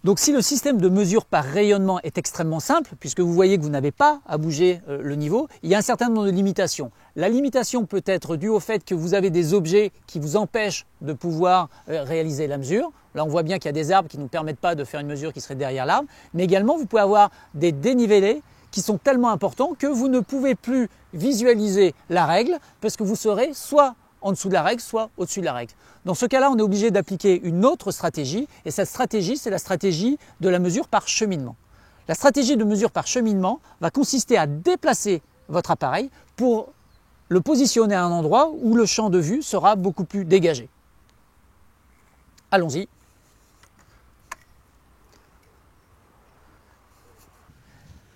Donc si le système de mesure par rayonnement est extrêmement simple, puisque vous voyez que vous n'avez pas à bouger le niveau, il y a un certain nombre de limitations. La limitation peut être due au fait que vous avez des objets qui vous empêchent de pouvoir réaliser la mesure. Là on voit bien qu'il y a des arbres qui ne nous permettent pas de faire une mesure qui serait derrière l'arbre, mais également vous pouvez avoir des dénivelés qui sont tellement importants que vous ne pouvez plus visualiser la règle parce que vous serez soit en dessous de la règle, soit au-dessus de la règle. Dans ce cas-là, on est obligé d'appliquer une autre stratégie, et cette stratégie, c'est la stratégie de la mesure par cheminement. La stratégie de mesure par cheminement va consister à déplacer votre appareil pour le positionner à un endroit où le champ de vue sera beaucoup plus dégagé. Allons-y.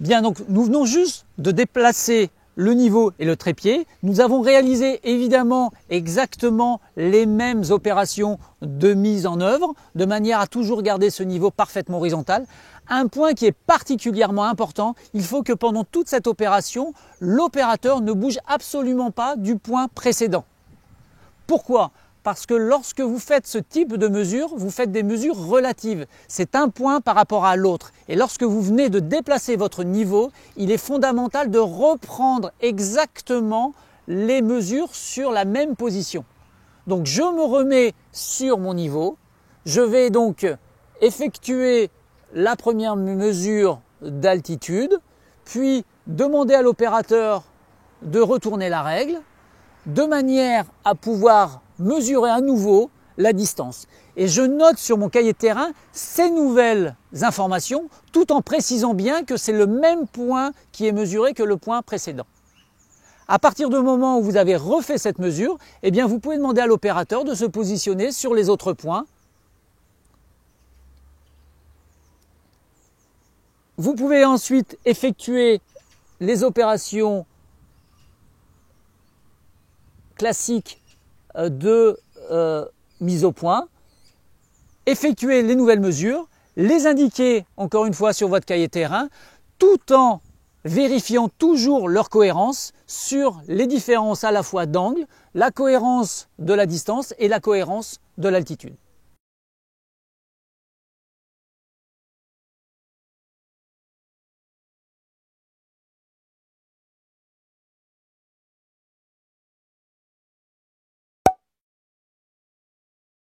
Bien, donc nous venons juste de déplacer le niveau et le trépied. Nous avons réalisé évidemment exactement les mêmes opérations de mise en œuvre, de manière à toujours garder ce niveau parfaitement horizontal. Un point qui est particulièrement important, il faut que pendant toute cette opération, l'opérateur ne bouge absolument pas du point précédent. Pourquoi ? Parce que lorsque vous faites ce type de mesure, vous faites des mesures relatives. C'est un point par rapport à l'autre. Et lorsque vous venez de déplacer votre niveau, il est fondamental de reprendre exactement les mesures sur la même position. Donc je me remets sur mon niveau. Je vais donc effectuer la première mesure d'altitude, puis demander à l'opérateur de retourner la règle, de manière à pouvoir mesurer à nouveau la distance. Et je note sur mon cahier de terrain ces nouvelles informations tout en précisant bien que c'est le même point qui est mesuré que le point précédent. À partir du moment où vous avez refait cette mesure, eh bien vous pouvez demander à l'opérateur de se positionner sur les autres points. Vous pouvez ensuite effectuer les opérations classiques de mise au point, effectuer les nouvelles mesures, les indiquer encore une fois sur votre cahier terrain, tout en vérifiant toujours leur cohérence sur les différences à la fois d'angle, la cohérence de la distance et la cohérence de l'altitude.